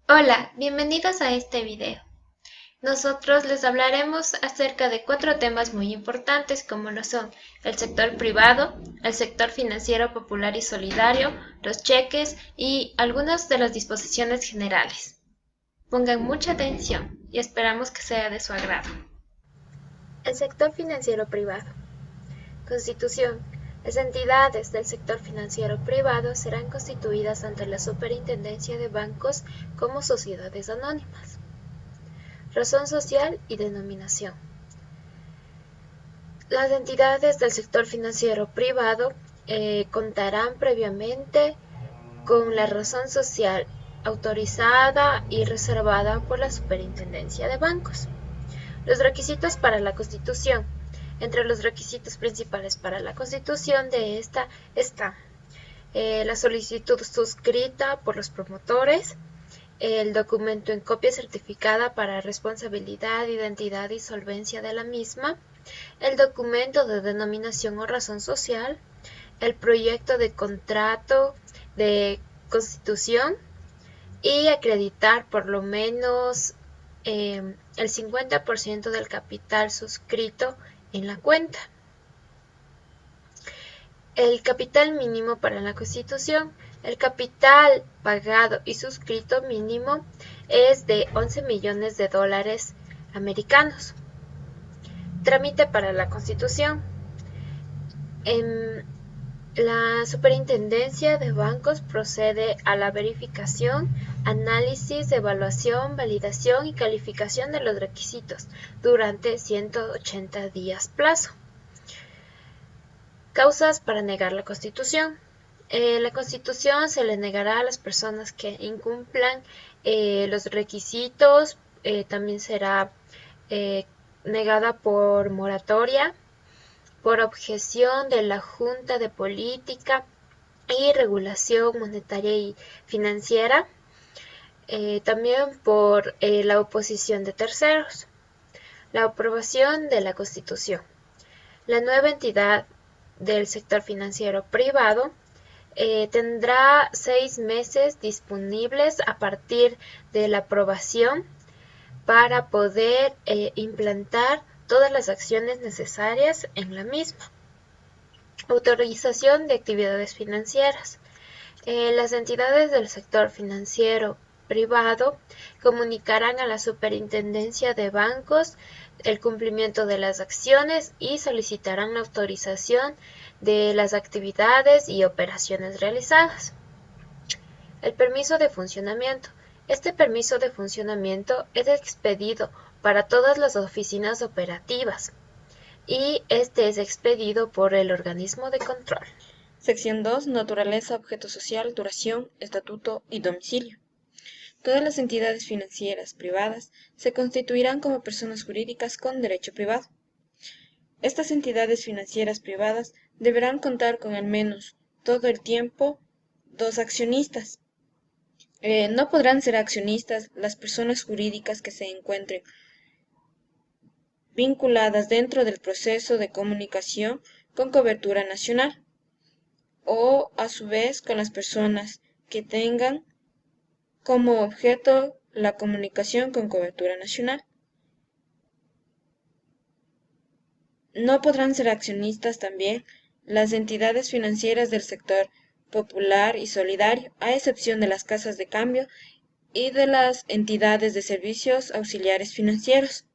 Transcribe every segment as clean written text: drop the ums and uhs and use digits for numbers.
Hola, bienvenidos a este video. Nosotros les hablaremos acerca de 4 temas muy importantes como lo son el sector privado, el sector financiero popular y solidario, los cheques y algunas de las disposiciones generales. Pongan mucha atención y esperamos que sea de su agrado. El sector financiero privado. Constitución. Las entidades del sector financiero privado serán constituidas ante la Superintendencia de Bancos como sociedades anónimas. Razón social y denominación. Las entidades del sector financiero privado contarán previamente con la razón social autorizada y reservada por la Superintendencia de Bancos. Los requisitos para la Constitución. Entre los requisitos principales para la constitución de esta está la solicitud suscrita por los promotores, el documento en copia certificada para responsabilidad, identidad y solvencia de la misma, el documento de denominación o razón social, el proyecto de contrato de constitución y acreditar por lo menos el 50% del capital suscrito en la cuenta. El capital mínimo para la Constitución. El capital pagado y suscrito mínimo es de 11 millones de dólares americanos. Trámite para la Constitución. La Superintendencia de Bancos procede a la verificación, análisis, evaluación, validación y calificación de los requisitos durante 180 días plazo. Causas para negar la Constitución. La Constitución se le negará a las personas que incumplan los requisitos. También será negada por moratoria, por objeción de la Junta de Política y Regulación Monetaria y Financiera, también por la oposición de terceros. La aprobación de la Constitución. La nueva entidad del sector financiero privado tendrá 6 meses disponibles a partir de la aprobación para poder implantar todas las acciones necesarias en la misma. Autorización de actividades financieras. Las entidades del sector financiero privado comunicarán a la Superintendencia de Bancos el cumplimiento de las acciones y solicitarán la autorización de las actividades y operaciones realizadas. El permiso de funcionamiento. Este permiso de funcionamiento es expedido para todas las oficinas operativas y este es expedido por el organismo de control. Sección 2. Naturaleza, objeto social, duración, estatuto y domicilio. Todas las entidades financieras privadas se constituirán como personas jurídicas con derecho privado. Estas entidades financieras privadas deberán contar con al menos todo el tiempo 2 accionistas. No podrán ser accionistas las personas jurídicas que se encuentren vinculadas dentro del proceso de comunicación con cobertura nacional, o a su vez con las personas que tengan como objeto la comunicación con cobertura nacional. No podrán ser accionistas también las entidades financieras del sector popular y solidario, a excepción de las casas de cambio y de las entidades de servicios auxiliares financieros.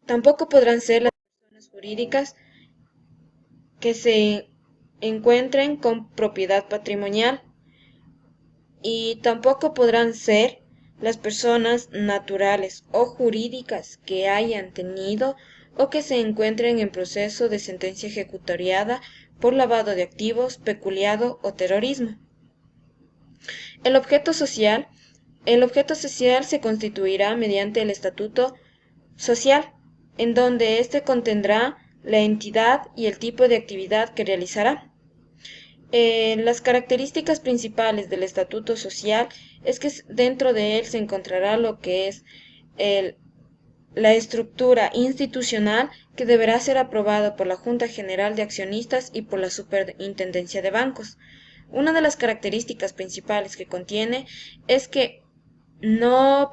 Tampoco podrán ser las personas jurídicas que se encuentren con propiedad patrimonial, y tampoco podrán ser las personas naturales o jurídicas que hayan tenido o que se encuentren en proceso de sentencia ejecutoriada por lavado de activos, peculado o terrorismo. El objeto social se constituirá mediante el estatuto social, en donde éste contendrá la entidad y el tipo de actividad que realizará. Las características principales del estatuto social es que dentro de él se encontrará lo que es la estructura institucional, que deberá ser aprobada por la Junta General de Accionistas y por la Superintendencia de Bancos, Una de las características principales que contiene es que los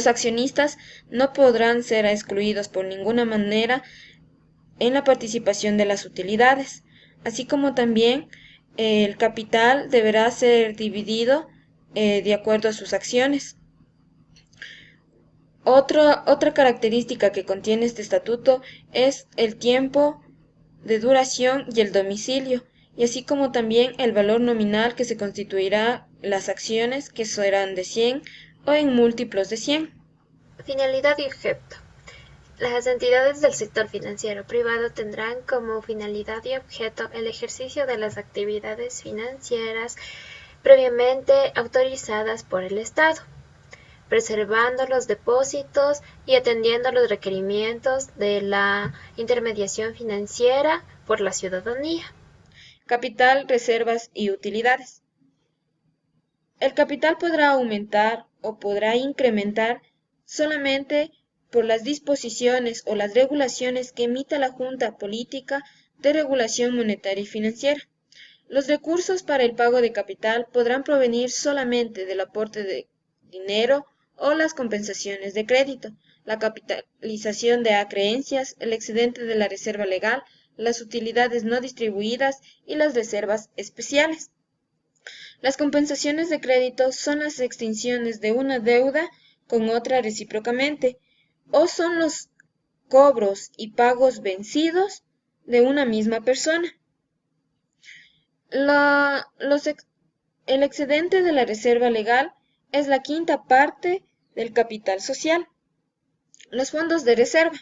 accionistas no podrán ser excluidos por ninguna manera en la participación de las utilidades, así como también el capital deberá ser dividido de acuerdo a sus acciones. Otra característica que contiene este estatuto es el tiempo de duración y el domicilio, y así como también el valor nominal que se constituirá las acciones, que serán de 100 o en múltiplos de 100. Finalidad y objeto. Las entidades del sector financiero privado tendrán como finalidad y objeto el ejercicio de las actividades financieras previamente autorizadas por el Estado, preservando los depósitos y atendiendo los requerimientos de la intermediación financiera por la ciudadanía. Capital, reservas y utilidades. El capital podrá aumentar o podrá incrementar solamente por las disposiciones o las regulaciones que emita la Junta Política de Regulación Monetaria y Financiera. Los recursos para el pago de capital podrán provenir solamente del aporte de dinero o las compensaciones de crédito, la capitalización de acreencias, el excedente de la reserva legal, las utilidades no distribuidas y las reservas especiales. Las compensaciones de crédito son las extinciones de una deuda con otra recíprocamente, o son los cobros y pagos vencidos de una misma persona. El excedente de la reserva legal es la quinta parte del capital social. Los fondos de reserva.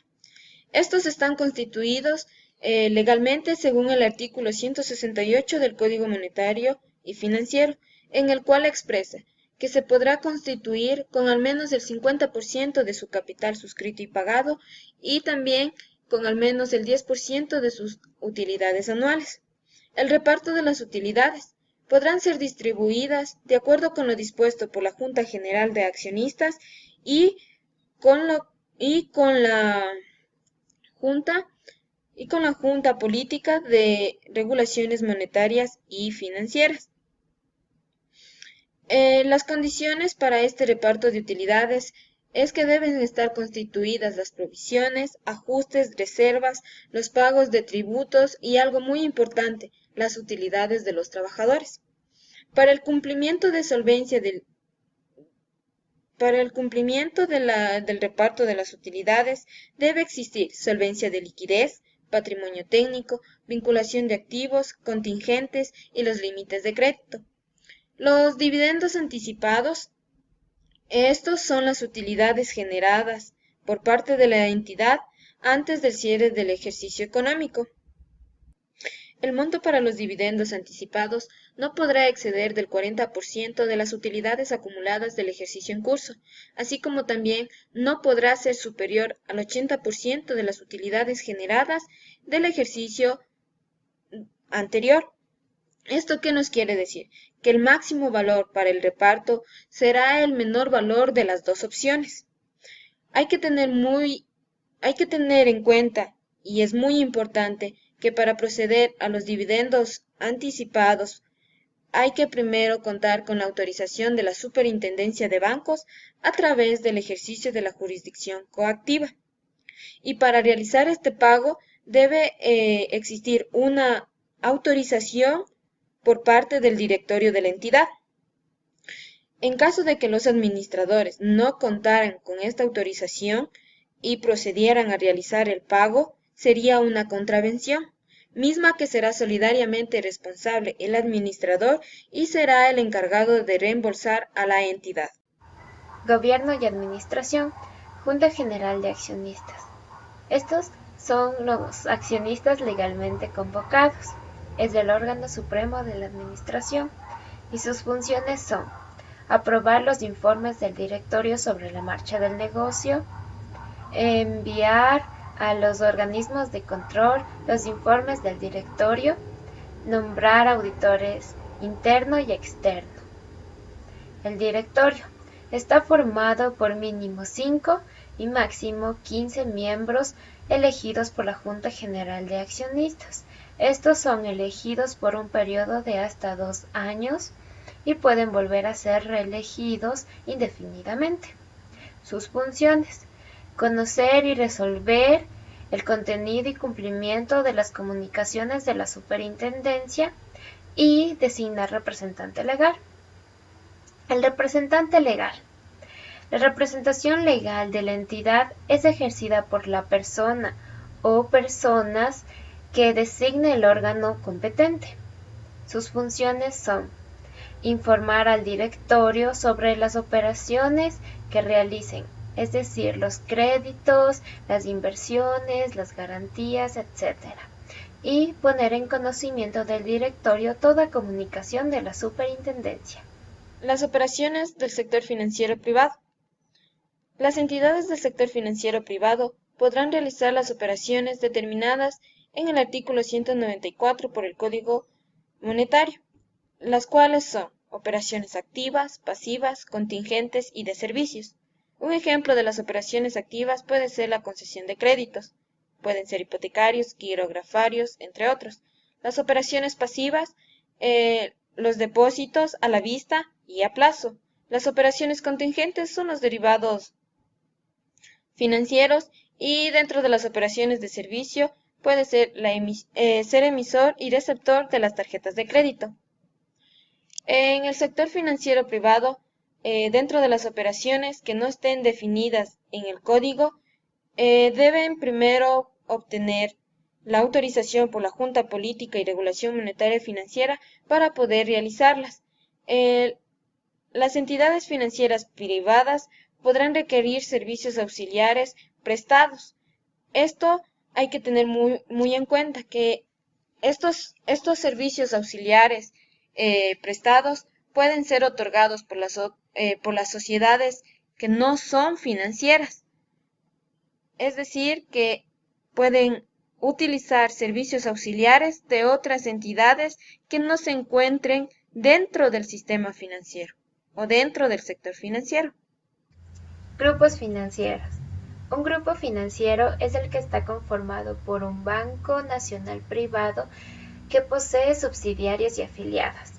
Estos están constituidos legalmente según el artículo 168 del Código Monetario y Financiero, en el cual expresa que se podrá constituir con al menos el 50% de su capital suscrito y pagado y también con al menos el 10% de sus utilidades anuales. El reparto de las utilidades podrán ser distribuidas de acuerdo con lo dispuesto por la Junta General de Accionistas y con la Junta Política de Regulaciones Monetarias y Financieras. Las condiciones para este reparto de utilidades es que deben estar constituidas las provisiones, ajustes, reservas, los pagos de tributos y algo muy importante, las utilidades de los trabajadores. Para el cumplimiento de solvencia del reparto de las utilidades debe existir solvencia de liquidez, patrimonio técnico, vinculación de activos, contingentes y los límites de crédito. Los dividendos anticipados. Estos son las utilidades generadas por parte de la entidad antes del cierre del ejercicio económico. El monto para los dividendos anticipados no podrá exceder del 40% de las utilidades acumuladas del ejercicio en curso, así como también no podrá ser superior al 80% de las utilidades generadas del ejercicio anterior. ¿Esto qué nos quiere decir? Que el máximo valor para el reparto será el menor valor de las dos opciones. Hay que tener en cuenta, y es muy importante, que para proceder a los dividendos anticipados hay que primero contar con la autorización de la Superintendencia de Bancos a través del ejercicio de la jurisdicción coactiva. Y para realizar este pago debe existir una autorización por parte del directorio de la entidad. En caso de que los administradores no contaran con esta autorización y procedieran a realizar el pago, sería una contravención, misma que será solidariamente responsable el administrador y será el encargado de reembolsar a la entidad. Gobierno y Administración, Junta General de Accionistas. Estos son los accionistas legalmente convocados. Es el órgano supremo de la administración y sus funciones son aprobar los informes del directorio sobre la marcha del negocio, enviar a los organismos de control los informes del directorio, nombrar auditores interno y externo. El directorio está formado por mínimo 5 y máximo 15 miembros elegidos por la Junta General de Accionistas. Estos son elegidos por un periodo de hasta 2 años y pueden volver a ser reelegidos indefinidamente. Sus funciones: conocer y resolver el contenido y cumplimiento de las comunicaciones de la Superintendencia y designar representante legal. El representante legal. La representación legal de la entidad es ejercida por la persona o personas que designe el órgano competente. Sus funciones son: informar al directorio sobre las operaciones que realicen, es decir, los créditos, las inversiones, las garantías, etc. Y poner en conocimiento del directorio toda comunicación de la Superintendencia. Las operaciones del sector financiero privado. Las entidades del sector financiero privado podrán realizar las operaciones determinadas en el artículo 194 por el Código Monetario, las cuales son operaciones activas, pasivas, contingentes y de servicios. Un ejemplo de las operaciones activas puede ser la concesión de créditos, pueden ser hipotecarios, quirografarios, entre otros. Las operaciones pasivas, los depósitos a la vista y a plazo. Las operaciones contingentes son los derivados financieros, y dentro de las operaciones de servicio puede ser ser emisor y receptor de las tarjetas de crédito. En el sector financiero privado, dentro de las operaciones que no estén definidas en el código, deben primero obtener la autorización por la Junta Política y Regulación Monetaria y Financiera para poder realizarlas. Las entidades financieras privadas podrán requerir servicios auxiliares prestados. Esto hay que tener muy en cuenta que estos servicios auxiliares prestados pueden ser otorgados por las sociedades que no son financieras. Es decir, que pueden utilizar servicios auxiliares de otras entidades que no se encuentren dentro del sistema financiero o dentro del sector financiero. Grupos financieros. Un grupo financiero es el que está conformado por un banco nacional privado que posee subsidiarias y afiliadas.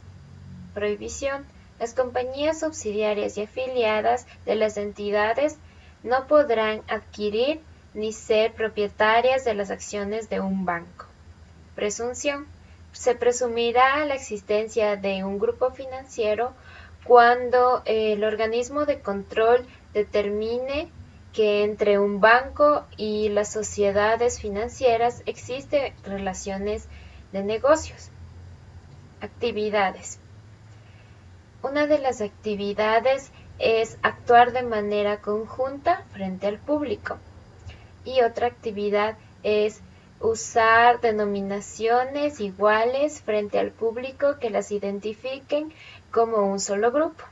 Prohibición. Las compañías subsidiarias y afiliadas de las entidades no podrán adquirir ni ser propietarias de las acciones de un banco. Presunción. Se presumirá la existencia de un grupo financiero cuando el organismo de control determine que entre un banco y las sociedades financieras existen relaciones de negocios. Actividades. Una de las actividades es actuar de manera conjunta frente al público, y otra actividad es usar denominaciones iguales frente al público que las identifiquen como un solo grupo.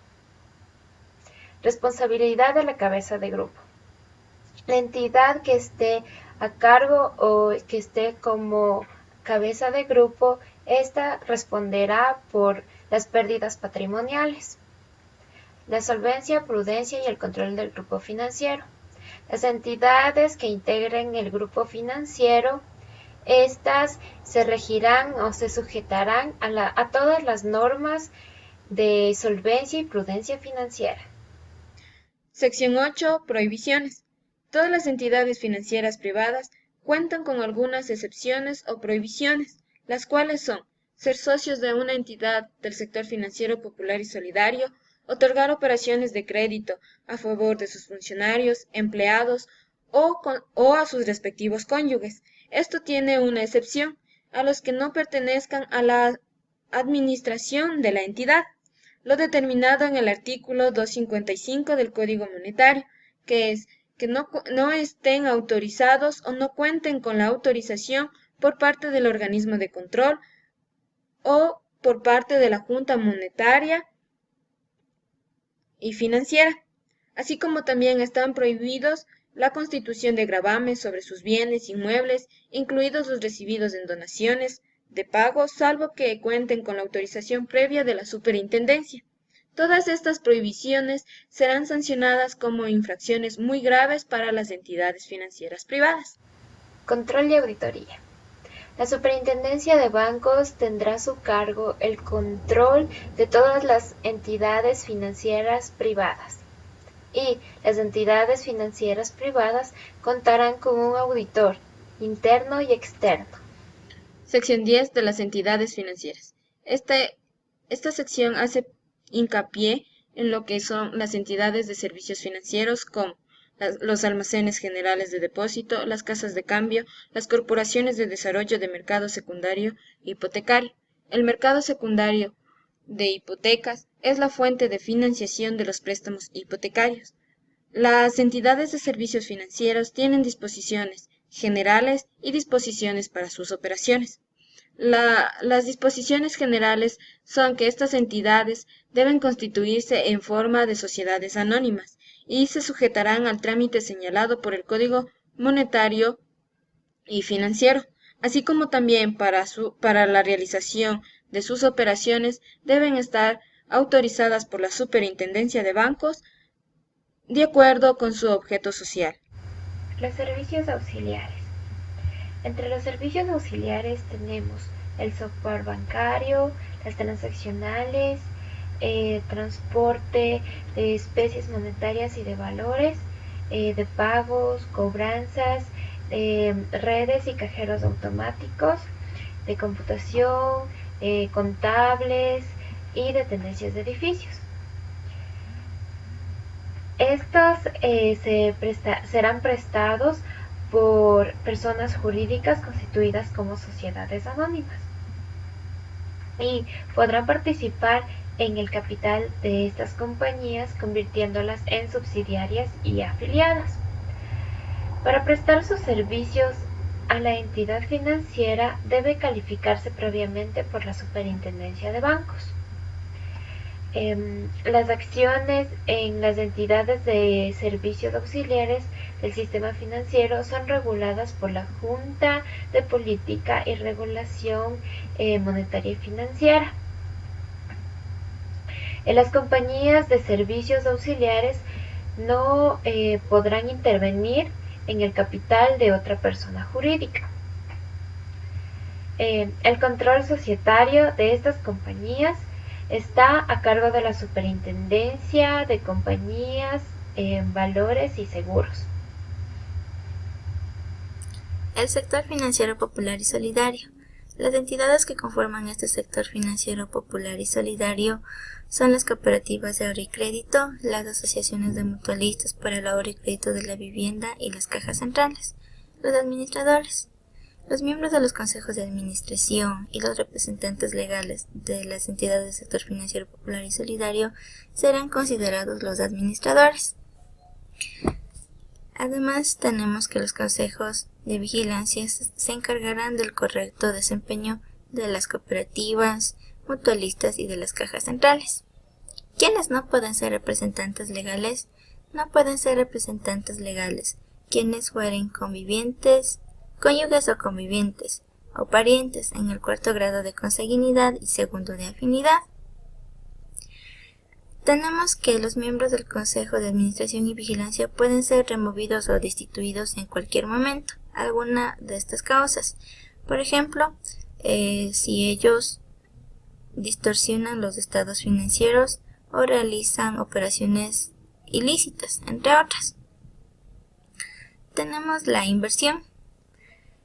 Responsabilidad de la cabeza de grupo. La entidad que esté a cargo o que esté como cabeza de grupo, esta responderá por las pérdidas patrimoniales. La solvencia, prudencia y el control del grupo financiero. Las entidades que integren el grupo financiero, estas se regirán o se sujetarán a todas las normas de solvencia y prudencia financiera. Sección 8. Prohibiciones. Todas las entidades financieras privadas cuentan con algunas excepciones o prohibiciones, las cuales son: ser socios de una entidad del sector financiero popular y solidario, otorgar operaciones de crédito a favor de sus funcionarios, empleados o a sus respectivos cónyuges. Esto tiene una excepción: a los que no pertenezcan a la administración de la entidad, lo determinado en el artículo 255 del Código Monetario, que es que no estén autorizados o no cuenten con la autorización por parte del organismo de control o por parte de la Junta Monetaria y Financiera, así como también están prohibidos la constitución de gravames sobre sus bienes inmuebles, incluidos los recibidos en donaciones de pago, salvo que cuenten con la autorización previa de la Superintendencia. Todas estas prohibiciones serán sancionadas como infracciones muy graves para las entidades financieras privadas. Control y auditoría. La Superintendencia de Bancos tendrá a su cargo el control de todas las entidades financieras privadas, y las entidades financieras privadas contarán con un auditor interno y externo. Sección 10 de las entidades financieras. Esta sección hace hincapié en lo que son las entidades de servicios financieros como los almacenes generales de depósito, las casas de cambio, las corporaciones de desarrollo de mercado secundario hipotecario. El mercado secundario de hipotecas es la fuente de financiación de los préstamos hipotecarios. Las entidades de servicios financieros tienen disposiciones generales y disposiciones para sus operaciones. Las disposiciones generales son que estas entidades deben constituirse en forma de sociedades anónimas y se sujetarán al trámite señalado por el Código Monetario y Financiero, así como también para la realización de sus operaciones deben estar autorizadas por la Superintendencia de Bancos de acuerdo con su objeto social. Los servicios auxiliares. Entre los servicios auxiliares tenemos el software bancario, las transaccionales, transporte de especies monetarias y de valores, de pagos, cobranzas, redes y cajeros automáticos, de computación, contables y de tendencias de edificios. Estos serán prestados por personas jurídicas constituidas como sociedades anónimas y podrán participar en el capital de estas compañías convirtiéndolas en subsidiarias y afiliadas. Para prestar sus servicios a la entidad financiera debe calificarse previamente por la Superintendencia de Bancos. Las acciones en las entidades de servicios auxiliares del sistema financiero son reguladas por la Junta de Política y Regulación Monetaria y Financiera. Las compañías de servicios auxiliares no podrán intervenir en el capital de otra persona jurídica. El control societario de estas compañías está a cargo de la Superintendencia de Compañías, Valores y Seguros. El sector financiero popular y solidario. Las entidades que conforman este sector financiero popular y solidario son las cooperativas de ahorro y crédito, las asociaciones de mutualistas para el ahorro y crédito de la vivienda y las cajas centrales. Los administradores. Los miembros de los consejos de administración y los representantes legales de las entidades del sector financiero popular y solidario serán considerados los administradores. Además, tenemos que los consejos de vigilancia se encargarán del correcto desempeño de las cooperativas, mutualistas y de las cajas centrales. ¿Quiénes no pueden ser representantes legales? No pueden ser representantes legales quienes fueren convivientes, cónyuges o convivientes, o parientes en el cuarto grado de consanguinidad y segundo de afinidad. Tenemos que los miembros del Consejo de Administración y Vigilancia pueden ser removidos o destituidos en cualquier momento, alguna de estas causas. Por ejemplo, si ellos distorsionan los estados financieros o realizan operaciones ilícitas, entre otras. Tenemos la inversión.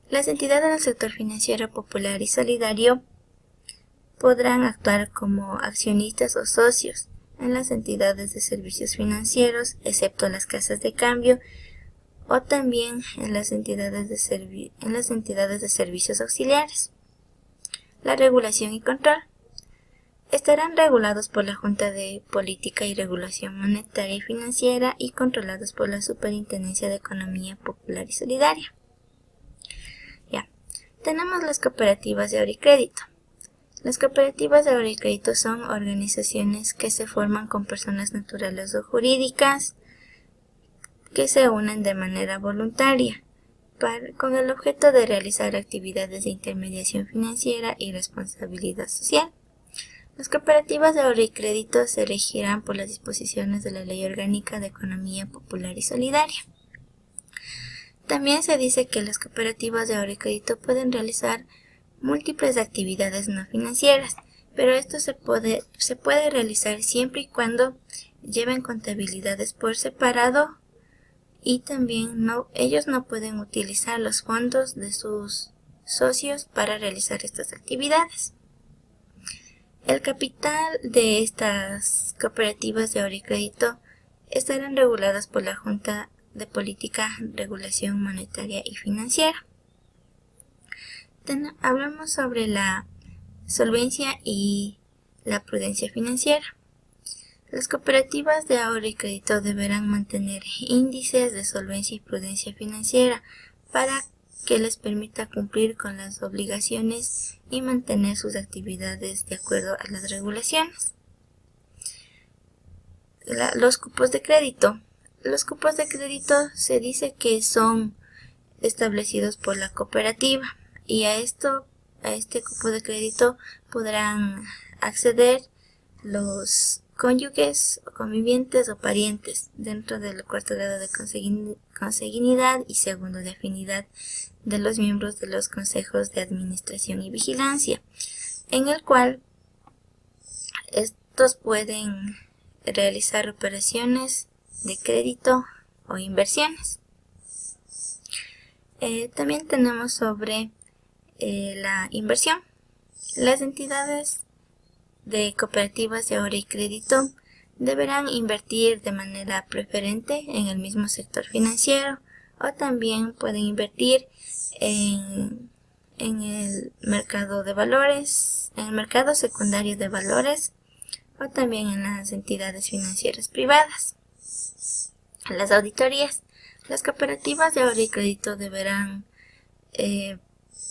Las entidades del sector financiero popular y solidario podrán actuar como accionistas o socios en las entidades de servicios financieros, excepto las casas de cambio, o también en las entidades de servicios auxiliares. La regulación y control. Estarán regulados por la Junta de Política y Regulación Monetaria y Financiera y controlados por la Superintendencia de Economía Popular y Solidaria. Tenemos las cooperativas de ahorro y crédito. Las cooperativas de ahorro y crédito son organizaciones que se forman con personas naturales o jurídicas que se unen de manera voluntaria con el objeto de realizar actividades de intermediación financiera y responsabilidad social. Las cooperativas de ahorro y crédito se regirán por las disposiciones de la Ley Orgánica de Economía Popular y Solidaria. También se dice que las cooperativas de ahorro y crédito pueden realizar múltiples actividades no financieras, pero esto se puede realizar siempre y cuando lleven contabilidades por separado, y también ellos no pueden utilizar los fondos de sus socios para realizar estas actividades. El capital de estas cooperativas de ahorro y crédito estarán reguladas por la Junta de Política, Regulación Monetaria y Financiera. Hablamos sobre la solvencia y la prudencia financiera. Las cooperativas de ahorro y crédito deberán mantener índices de solvencia y prudencia financiera para que les permita cumplir con las obligaciones y mantener sus actividades de acuerdo a las regulaciones. Los cupos de crédito. Los cupos de crédito se dice que son establecidos por la cooperativa, y a este cupo de crédito podrán acceder los cónyuges, o convivientes o parientes dentro del cuarto grado de consanguinidad y segundo de afinidad de los miembros de los consejos de administración y vigilancia, en el cual estos pueden realizar operaciones de crédito o inversiones. También tenemos sobre la inversión. Las entidades de cooperativas de ahorro y crédito deberán invertir de manera preferente en el mismo sector financiero, o también pueden invertir en el mercado de valores, en el mercado secundario de valores, o también en las entidades financieras privadas. Las auditorías. Las cooperativas de ahorro y crédito deberán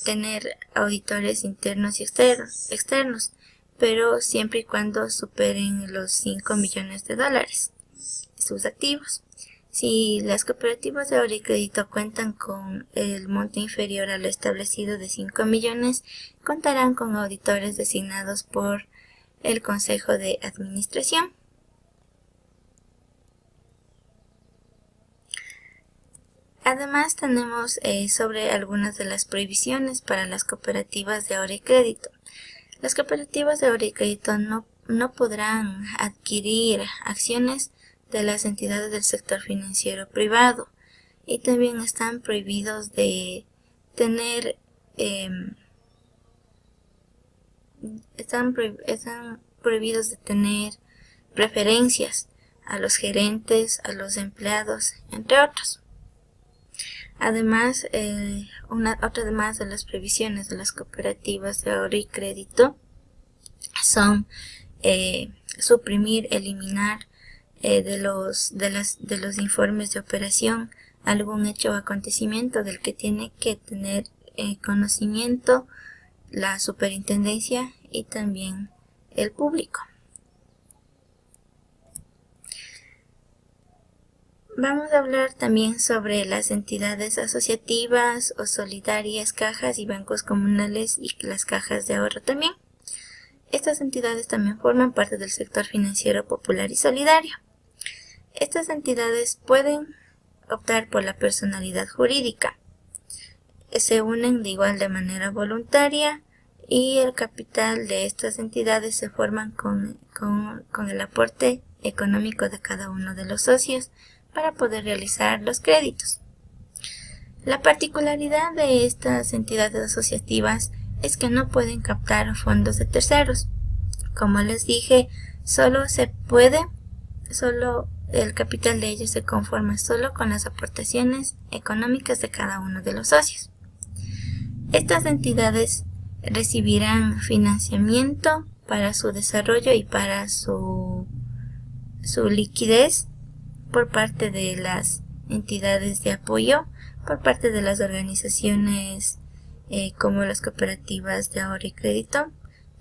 tener auditores internos y externos, pero siempre y cuando superen los 5 millones de dólares sus activos. Si las cooperativas de ahorro y crédito cuentan con el monto inferior a lo establecido de 5 millones, contarán con auditores designados por el Consejo de Administración. Además tenemos sobre algunas de las prohibiciones para las cooperativas de ahorro y crédito. Las cooperativas de ahorro y crédito no podrán adquirir acciones de las entidades del sector financiero privado, y también están prohibidos de tener están prohibidos de tener preferencias a los gerentes, a los empleados, entre otros. Además, otra de las prohibiciones de las cooperativas de ahorro y crédito son suprimir, eliminar de los informes de operación algún hecho o acontecimiento del que tiene que tener conocimiento la superintendencia y también el público. Vamos a hablar también sobre las entidades asociativas o solidarias, cajas y bancos comunales, y las cajas de ahorro también. Estas entidades también forman parte del sector financiero popular y solidario. Estas entidades pueden optar por la personalidad jurídica. Se unen de manera voluntaria, y el capital de estas entidades se forman con el aporte económico de cada uno de los socios para poder realizar los créditos. La particularidad de estas entidades asociativas es que no pueden captar fondos de terceros. Como les dije, solo el capital de ellos se conforma solo con las aportaciones económicas de cada uno de los socios. Estas entidades recibirán financiamiento para su desarrollo y para su liquidez por parte de las entidades de apoyo, por parte de las organizaciones como las cooperativas de ahorro y crédito.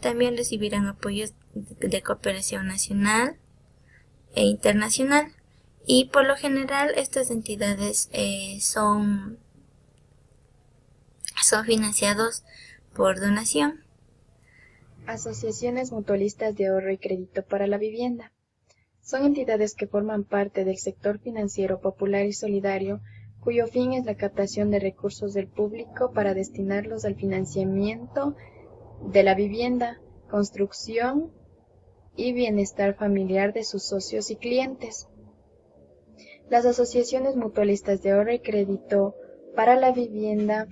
También recibirán apoyos de cooperación nacional e internacional, y por lo general estas entidades son financiados por donación. Asociaciones mutualistas de ahorro y crédito para la vivienda. Son entidades que forman parte del sector financiero popular y solidario, cuyo fin es la captación de recursos del público para destinarlos al financiamiento de la vivienda, construcción y bienestar familiar de sus socios y clientes. Las asociaciones mutualistas de ahorro y crédito para la vivienda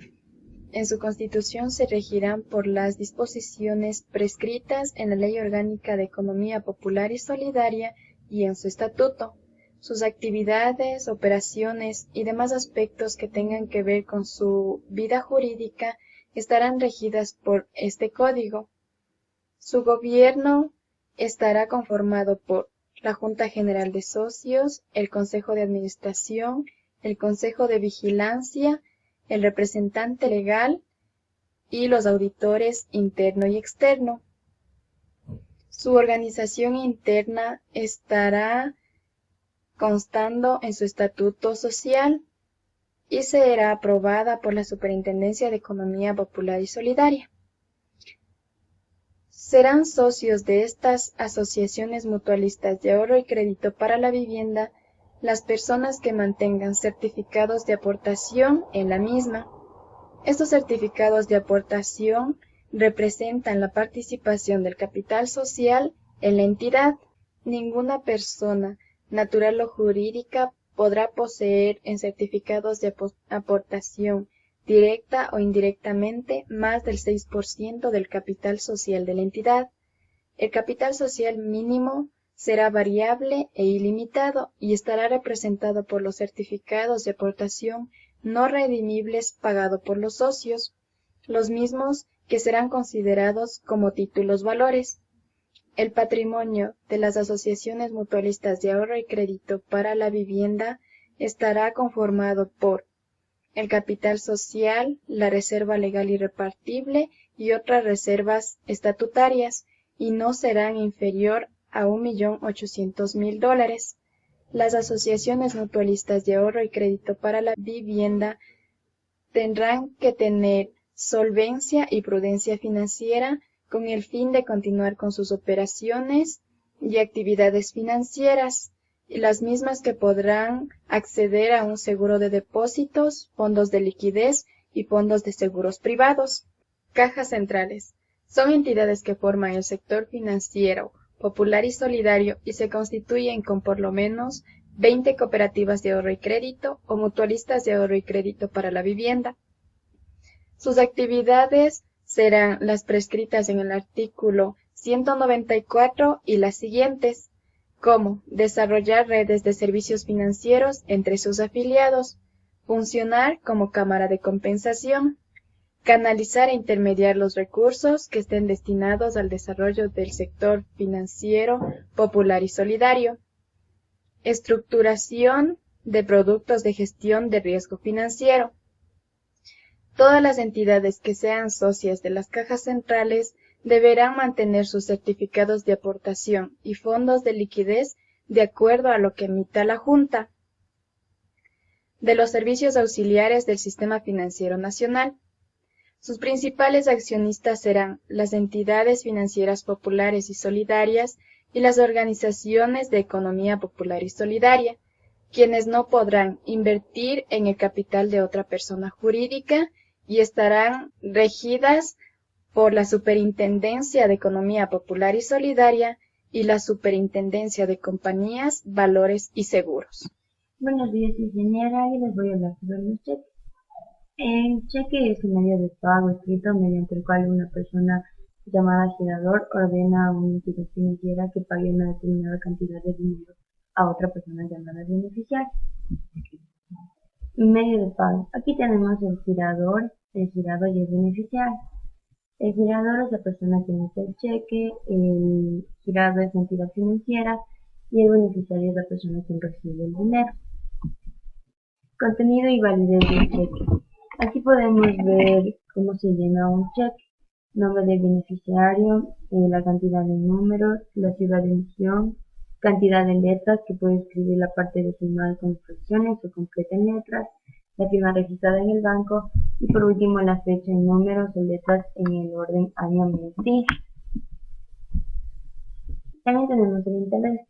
en su constitución se regirán por las disposiciones prescritas en la Ley Orgánica de Economía Popular y Solidaria y en su estatuto. Sus actividades, operaciones y demás aspectos que tengan que ver con su vida jurídica estarán regidas por este código. Su gobierno estará conformado por la Junta General de Socios, el Consejo de Administración, el Consejo de Vigilancia, el representante legal y los auditores interno y externo. Su organización interna estará constando en su estatuto social y será aprobada por la Superintendencia de Economía Popular y Solidaria. Serán socios de estas asociaciones mutualistas de ahorro y crédito para la vivienda las personas que mantengan certificados de aportación en la misma. Estos certificados de aportación representan la participación del capital social en la entidad. Ninguna persona, natural o jurídica, podrá poseer en certificados de aportación directa o indirectamente más del 6% del capital social de la entidad. El capital social mínimo será variable e ilimitado y estará representado por los certificados de aportación no redimibles pagados por los socios, los mismos que serán considerados como títulos valores. El patrimonio de las asociaciones mutualistas de ahorro y crédito para la vivienda estará conformado por el capital social, la reserva legal y repartible y otras reservas estatutarias, y no serán inferior a $1.800.000. Las asociaciones mutualistas de ahorro y crédito para la vivienda tendrán que tener solvencia y prudencia financiera con el fin de continuar con sus operaciones y actividades financieras, las mismas que podrán acceder a un seguro de depósitos, fondos de liquidez y fondos de seguros privados. Cajas centrales. Son entidades que forman el sector financiero, popular y solidario y se constituyen con por lo menos 20 cooperativas de ahorro y crédito o mutualistas de ahorro y crédito para la vivienda. Sus actividades serán las prescritas en el artículo 194 y las siguientes, como desarrollar redes de servicios financieros entre sus afiliados, funcionar como cámara de compensación, canalizar e intermediar los recursos que estén destinados al desarrollo del sector financiero, popular y solidario, estructuración de productos de gestión de riesgo financiero. Todas las entidades que sean socias de las cajas centrales deberán mantener sus certificados de aportación y fondos de liquidez de acuerdo a lo que emita la Junta de los servicios auxiliares del Sistema Financiero Nacional. Sus principales accionistas serán las entidades financieras populares y solidarias y las organizaciones de economía popular y solidaria, quienes no podrán invertir en el capital de otra persona jurídica y estarán regidas por la Superintendencia de Economía Popular y Solidaria y la Superintendencia de Compañías, Valores y Seguros. Buenos días, ingeniera, y les voy a hablar sobre los cheques. El cheque es un medio de pago escrito mediante el cual una persona llamada girador ordena a una entidad financiera que pague una determinada cantidad de dinero a otra persona llamada beneficiario. Medio de pago. Aquí tenemos el girado y el beneficiario. El girador es la persona que emite el cheque, el girado es la entidad financiera y el beneficiario es la persona que recibe el dinero. Contenido y validez del cheque. Aquí podemos ver cómo se llena un cheque, nombre del beneficiario, la cantidad de números, la ciudad de emisión, cantidad de letras que puede escribir la parte decimal con fracciones o completa en letras, la firma registrada en el banco y por último la fecha en números o letras en el orden año mes día. También tenemos el interés.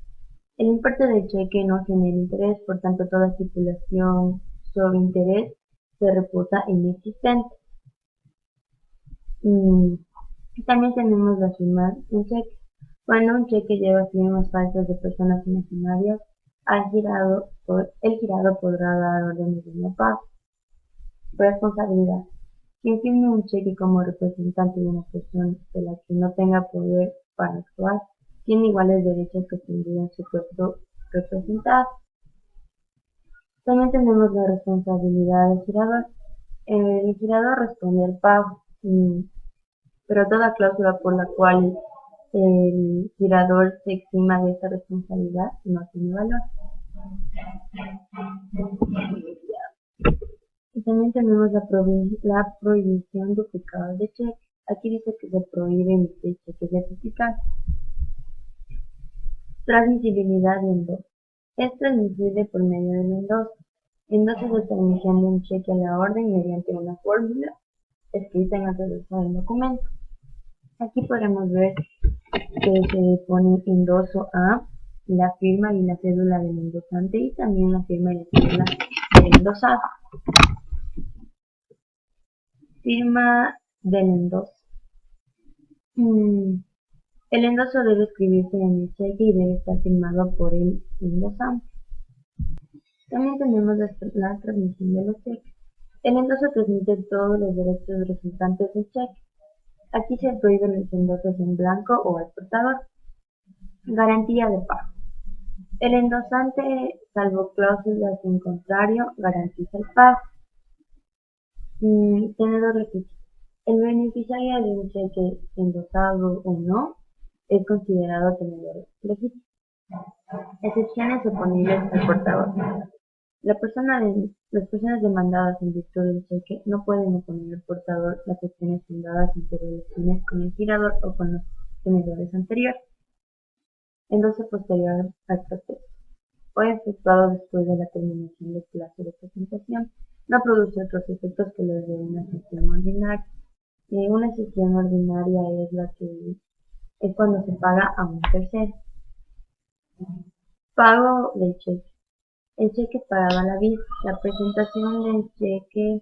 El importe del cheque no genera interés, por tanto toda estipulación sobre interés se reporta inexistente. Y también tenemos las firmas en cheque. Cuando un cheque lleva firmas falsas de personas imaginarias, el girado podrá dar órdenes de no pago. Responsabilidad. Quien firme un cheque como representante de una persona de la que no tenga poder para actuar, tiene iguales derechos que tendría en su puesto representado. También tenemos la responsabilidad del girador. El girador responde al pago, pero toda cláusula por la cual el girador se exima de esta responsabilidad no tiene valor. Y también tenemos la prohibición duplicada de cheques. Aquí dice que se prohíbe emitir cheques duplicados. Transmisibilidad de endoso. Es transmisible por medio del endoso. Endoso es la transmisión de un cheque a la orden mediante una fórmula escrita en el reverso del documento. Aquí podemos ver que se pone endoso a la firma y la cédula del endosante y también la firma y la cédula del endosado. Firma del endoso. El endoso debe escribirse en el cheque y debe estar firmado por el endosante. También tenemos la transmisión de los cheques. El endoso transmite todos los derechos resultantes del cheque. Aquí se prohíben los endosos en blanco o al portador. Garantía de pago. El endosante, salvo cláusulas en contrario, garantiza el pago. Tenedor legítimo. El beneficiario de un cheque endosado o no es considerado tenedor legítimo. Excepciones oponibles al portador. Las personas demandadas en virtud del cheque no pueden oponer al portador las acciones fundadas en sus relaciones con el girador o con los tenedores anteriores. Endoso posterior al proceso o efectuado después de la terminación del plazo de presentación no produce otros efectos que los de una sesión ordinaria. Una sesión ordinaria es cuando se paga a un tercero. Pago del cheque. El cheque pagado a la vista. La presentación del cheque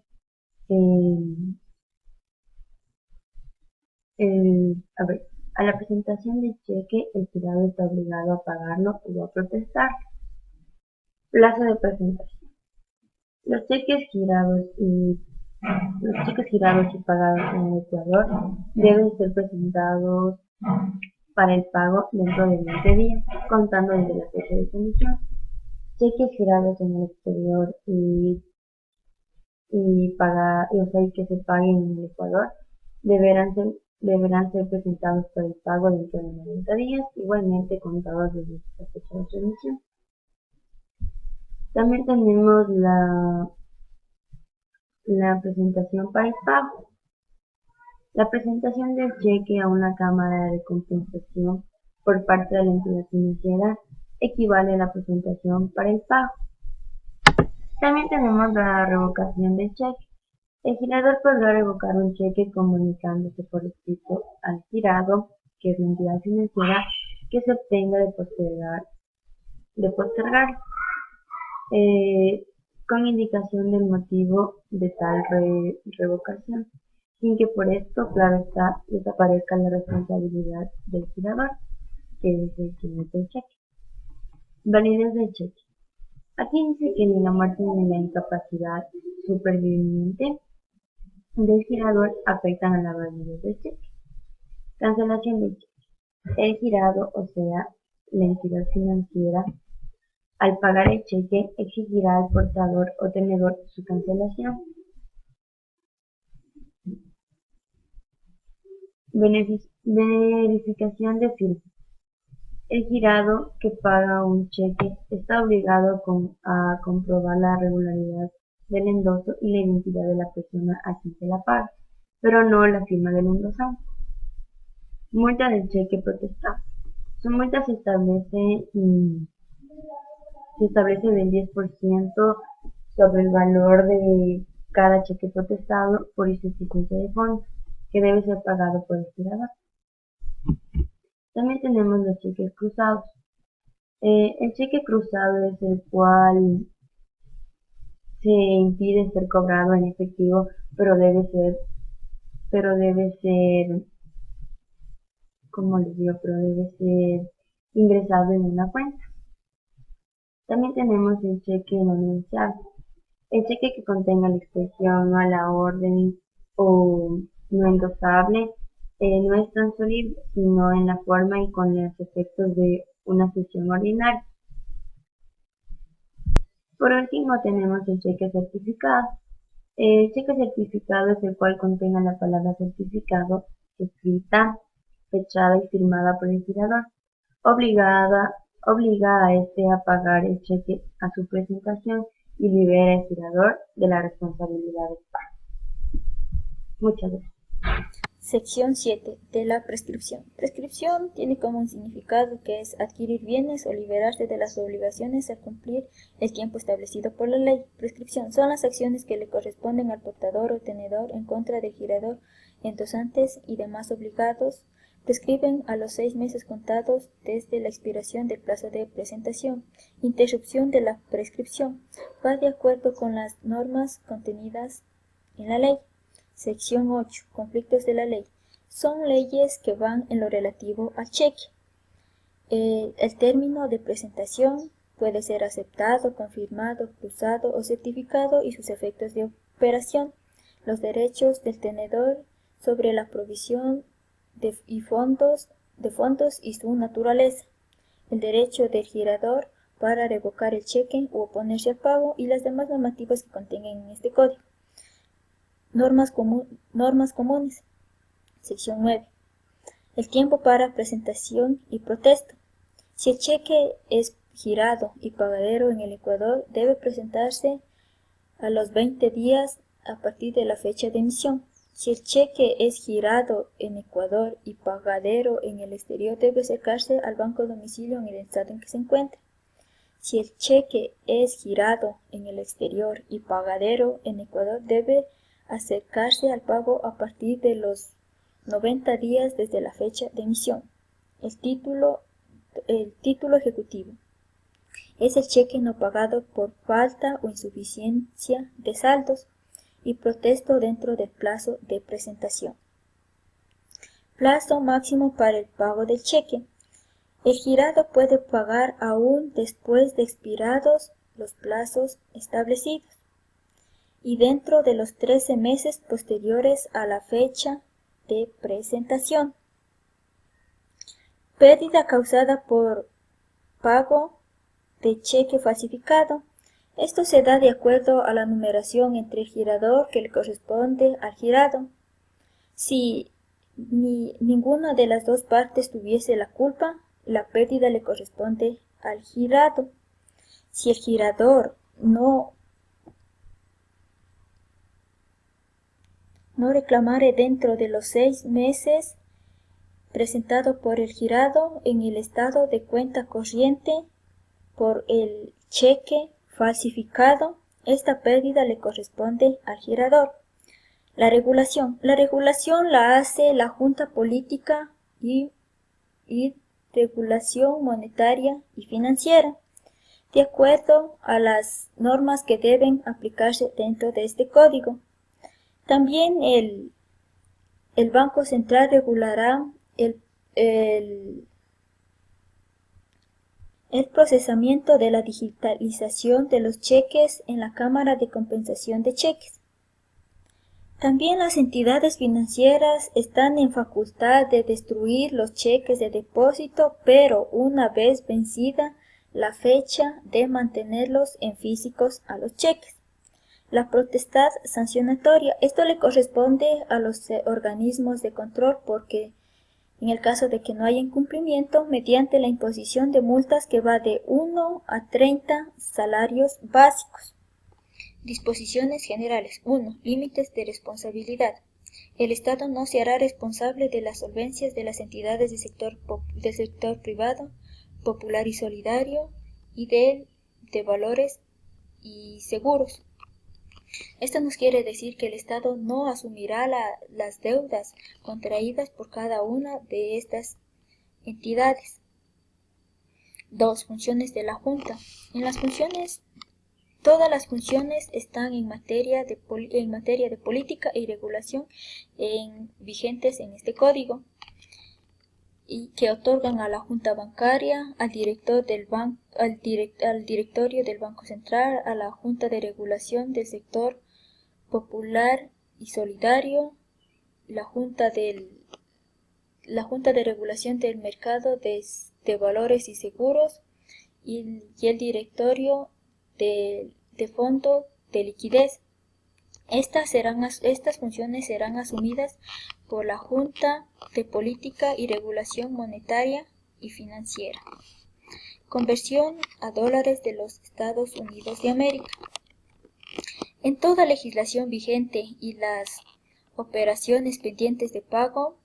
a la presentación del cheque el girador está obligado a pagarlo o a protestar. Plazo de presentación. Los cheques girados y pagados en el Ecuador deben ser presentados para el pago dentro de 20 días, contando desde la fecha de su emisión. Cheques girados en el exterior y que se paguen en el Ecuador deberán ser presentados para el pago dentro de 90 días, igualmente contados desde la fecha de su emisión. También tenemos la presentación para el pago. La presentación del cheque a una cámara de compensación por parte de la entidad financiera equivale a la presentación para el pago. También tenemos la revocación del cheque. El girador podrá revocar un cheque comunicándose por escrito al girado, que es la entidad financiera, que se obtenga de postergar, con indicación del motivo de tal revocación, sin que por esto, claro está, desaparezca la responsabilidad del girador, que es el que emite el cheque. Validez del cheque. Aquí dice que ni la muerte ni la incapacidad superviniente del girador afectan a la validez del cheque. Cancelación del cheque. El girado, o sea, la entidad financiera, al pagar el cheque, exigirá al portador o tenedor su cancelación. Verificación de firma. El girado que paga un cheque está obligado a comprobar la regularidad del endoso y la identidad de la persona a quien se la paga, pero no la firma del endosante. Multa del cheque protestado. Su multa se establece del 10% sobre el valor de cada cheque protestado por insuficiencia de fondos, que debe ser pagado por el girador. También tenemos los cheques cruzados. El cheque cruzado es el cual se impide ser cobrado en efectivo, pero debe ser, como les digo, pero debe ser ingresado en una cuenta. También tenemos el cheque no negociable. El cheque que contenga la expresión no a la orden o no endosable no es transferible, sino en la forma y con los efectos de una cesión ordinaria. Por último tenemos el cheque certificado. El cheque certificado es el cual contenga la palabra certificado escrita, fechada y firmada por el girador. Obliga a este a pagar el cheque a su presentación y libera al girador de la responsabilidad del pago. Muchas gracias. Sección 7 de la prescripción. Prescripción tiene como un significado que es adquirir bienes o liberarse de las obligaciones al cumplir el tiempo establecido por la ley. Prescripción son las acciones que le corresponden al portador o tenedor en contra del girador, endosantes y demás obligados. Prescriben a los 6 meses contados desde la expiración del plazo de presentación. Interrupción de la prescripción va de acuerdo con las normas contenidas en la ley. Sección 8. Conflictos de la ley. Son leyes que van en lo relativo al cheque. El término de presentación puede ser aceptado, confirmado, cruzado o certificado y sus efectos de operación. Los derechos del tenedor sobre la provisión de fondos y su naturaleza. El derecho del girador para revocar el cheque u oponerse al pago y las demás normativas que contengan en este código. Normas comunes. Sección 9. El tiempo para presentación y protesta. Si el cheque es girado y pagadero en el Ecuador, debe presentarse a los 20 días a partir de la fecha de emisión. Si el cheque es girado en Ecuador y pagadero en el exterior, debe acercarse al banco domicilio en el estado en que se encuentre. Si el cheque es girado en el exterior y pagadero en Ecuador, debe acercarse al pago a partir de los 90 días desde la fecha de emisión. El título ejecutivo es el cheque no pagado por falta o insuficiencia de saldos y protesto dentro del plazo de presentación. Plazo máximo para el pago del cheque. El girado puede pagar aún después de expirados los plazos establecidos y dentro de los 13 meses posteriores a la fecha de presentación. Pérdida causada por pago de cheque falsificado. Esto se da de acuerdo a la numeración entre el girador que le corresponde al girado. Si ninguna de las dos partes tuviese la culpa, la pérdida le corresponde al girado. Si el girador no reclamare dentro de los 6 meses presentado por el girado en el estado de cuenta corriente por el cheque falsificado, esta pérdida le corresponde al girador. La regulación la hace la Junta Política y Regulación Monetaria y Financiera, de acuerdo a las normas que deben aplicarse dentro de este código. También el Banco Central regulará el procesamiento de la digitalización de los cheques en la Cámara de Compensación de Cheques. También las entidades financieras están en facultad de destruir los cheques de depósito, pero una vez vencida la fecha de mantenerlos en físicos a los cheques. La potestad sancionatoria. Esto le corresponde a los organismos de control porque en el caso de que no haya incumplimiento, mediante la imposición de multas que va de 1 a 30 salarios básicos. Disposiciones generales. 1. Límites de responsabilidad. El Estado no se hará responsable de las solvencias de las entidades del sector privado, popular y solidario y de valores y seguros. Esto nos quiere decir que el Estado no asumirá las deudas contraídas por cada una de estas entidades. 2. Funciones de la Junta. En las funciones Todas las funciones están en materia de política y regulación vigentes en este código, y que otorgan a la Junta Bancaria, al directorio del Banco Central, a la Junta de Regulación del Sector Popular y Solidario, la Junta de Regulación del Mercado de Valores y Seguros y el directorio de Fondo de Liquidez. Estas funciones serán asumidas por la Junta de Política y Regulación Monetaria y Financiera. Conversión a dólares de los Estados Unidos de América. En toda legislación vigente y las operaciones pendientes de pago,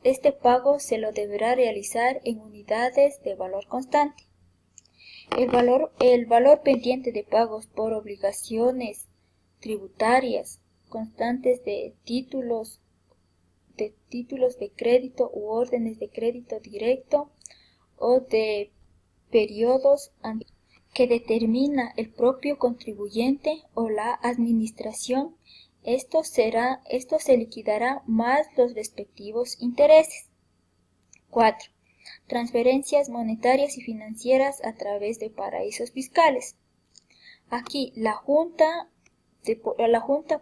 este pago se lo deberá realizar en unidades de valor constante. El valor pendiente de pagos por obligaciones tributarias constantes de títulos de crédito u órdenes de crédito directo o de periodos que determina el propio contribuyente o la administración, esto se liquidará más los respectivos intereses. 4. Transferencias monetarias y financieras a través de paraísos fiscales. Aquí la Junta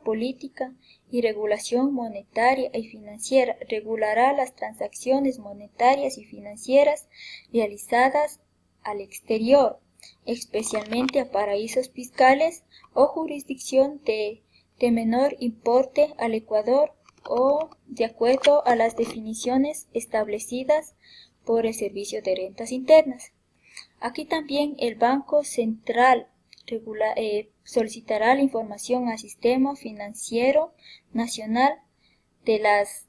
Política y Regulación Monetaria y Financiera regulará las transacciones monetarias y financieras realizadas al exterior, especialmente a paraísos fiscales o jurisdicción de menor importe al Ecuador, o de acuerdo a las definiciones establecidas por el Servicio de Rentas Internas. Aquí también el Banco Central solicitará la información al Sistema Financiero Nacional de las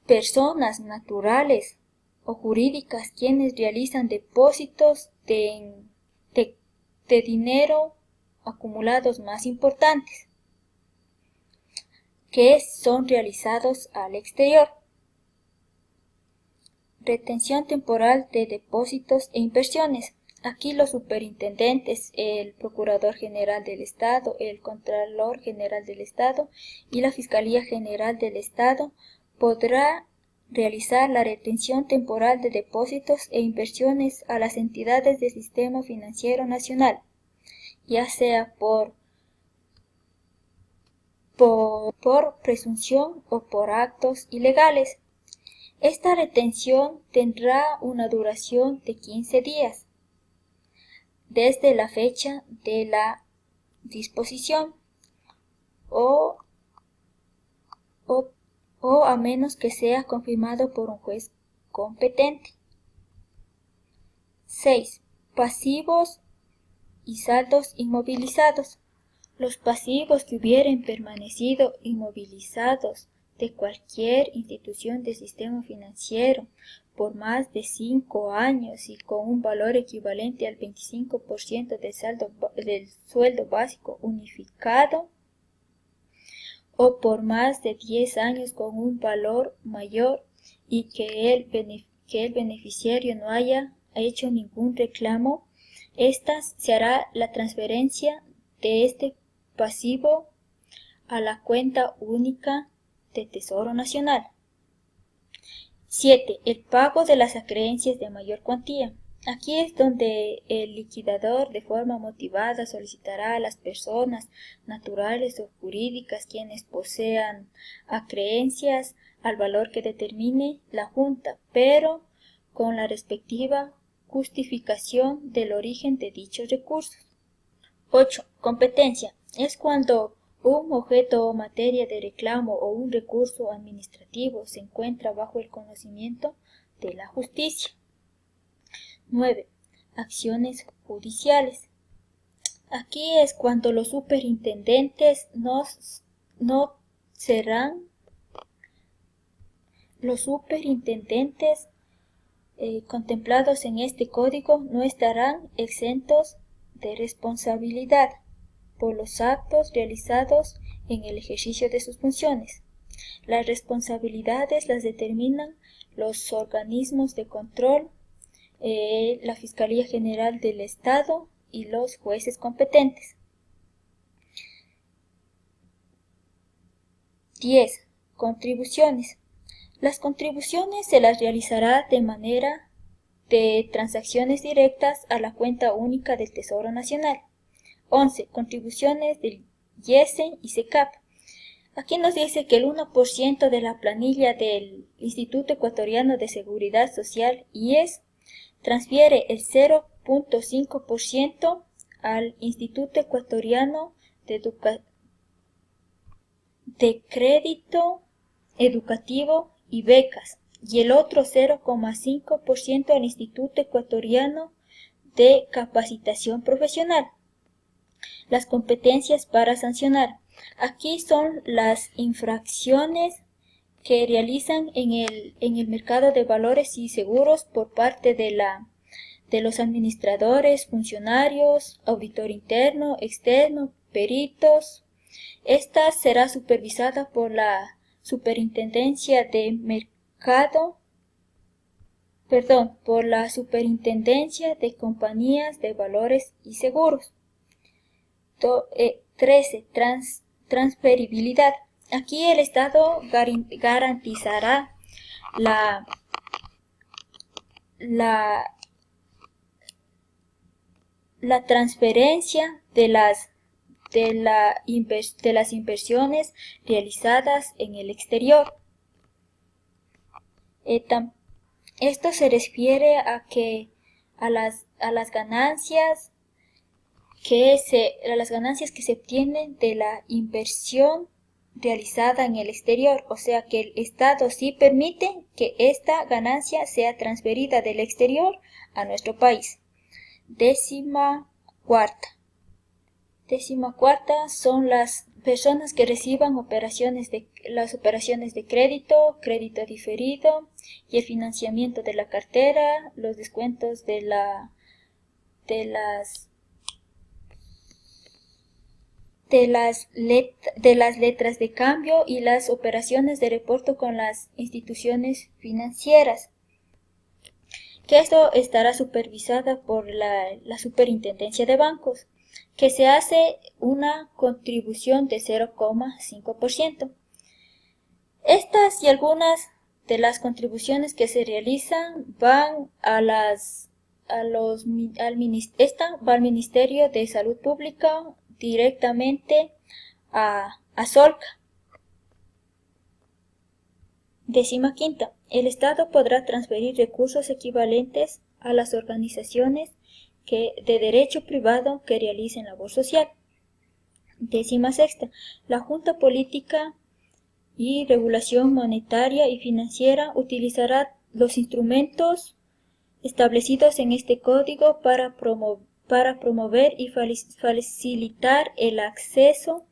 personas naturales o jurídicas quienes realizan depósitos de dinero acumulados más importantes, que son realizados al exterior. Retención temporal de depósitos e inversiones. Aquí los superintendentes, el Procurador General del Estado, el Contralor General del Estado y la Fiscalía General del Estado podrá realizar la retención temporal de depósitos e inversiones a las entidades del Sistema Financiero Nacional, ya sea por presunción o por actos ilegales. Esta retención tendrá una duración de 15 días desde la fecha de la disposición o a menos que sea confirmado por un juez competente. 6. Pasivos y saldos inmovilizados. Los pasivos que hubieren permanecido inmovilizados de cualquier institución del sistema financiero por más de 5 años y con un valor equivalente al 25% del sueldo básico unificado, o por más de 10 años con un valor mayor y que el beneficiario no haya hecho ningún reclamo, se hará la transferencia de este pasivo a la cuenta única de Tesoro Nacional. 7. El pago de las acreencias de mayor cuantía. Aquí es donde el liquidador de forma motivada solicitará a las personas naturales o jurídicas quienes posean acreencias al valor que determine la Junta, pero con la respectiva justificación del origen de dichos recursos. 8. Competencia. Es cuando un objeto o materia de reclamo o un recurso administrativo se encuentra bajo el conocimiento de la justicia. 9. Acciones judiciales. Aquí es cuando los superintendentes contemplados en este código no estarán exentos de responsabilidad por los actos realizados en el ejercicio de sus funciones. Las responsabilidades las determinan los organismos de control la Fiscalía General del Estado y los jueces competentes. 10. Contribuciones. Las contribuciones se las realizará de manera de transacciones directas a la cuenta única del Tesoro Nacional. 11. Contribuciones del IESE y SECAP. Aquí nos dice que el 1% de la planilla del Instituto Ecuatoriano de Seguridad Social, IES, transfiere el 0.5% al Instituto Ecuatoriano de Crédito Educativo y Becas, y el otro 0.5% al Instituto Ecuatoriano de Capacitación Profesional. Las competencias para sancionar. Aquí son las infracciones que realizan en el mercado de valores y seguros por parte de los administradores, funcionarios, auditor interno, externo, peritos. Esta será supervisada por la Superintendencia de por la Superintendencia de Compañías de Valores y Seguros. 13. Transferibilidad. Aquí el Estado garantizará la transferencia de las inversiones realizadas en el exterior. Esto se refiere a las ganancias que se obtienen de la inversión realizada en el exterior, o sea que el Estado sí permite que esta ganancia sea transferida del exterior a nuestro país. 14ª. Son las personas que reciban las operaciones de crédito diferido y el financiamiento de la cartera, los descuentos de las letras de cambio y las operaciones de reporto con las instituciones financieras, que esto estará supervisada por la Superintendencia de Bancos, que se hace una contribución de 0.5%. Estas y algunas de las contribuciones que se realizan van al Ministerio de Salud Pública, directamente a Solca. 15. El Estado podrá transferir recursos equivalentes a las organizaciones de derecho privado que realicen labor social. 16. La Junta Política y Regulación Monetaria y Financiera utilizará los instrumentos establecidos en este código para promover y facilitar el acceso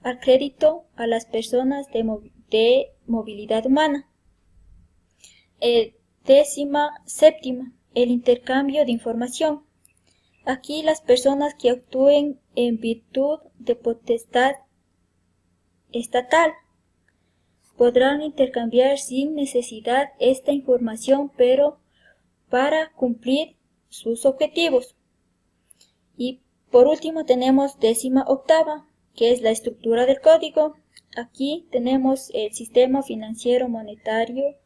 al crédito a las personas de movilidad humana. 17. El intercambio de información. Aquí las personas que actúen en virtud de potestad estatal podrán intercambiar sin necesidad esta información, pero para cumplir sus objetivos. Y por último tenemos 18ª, que es la estructura del código. Aquí tenemos el sistema financiero monetario,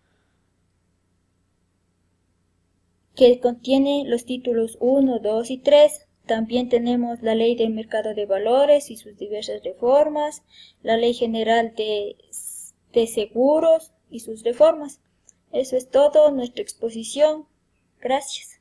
que contiene los títulos 1, 2 y 3. También tenemos la Ley del Mercado de Valores y sus diversas reformas, la Ley General de Seguros y sus reformas. Eso es todo, nuestra exposición. Gracias.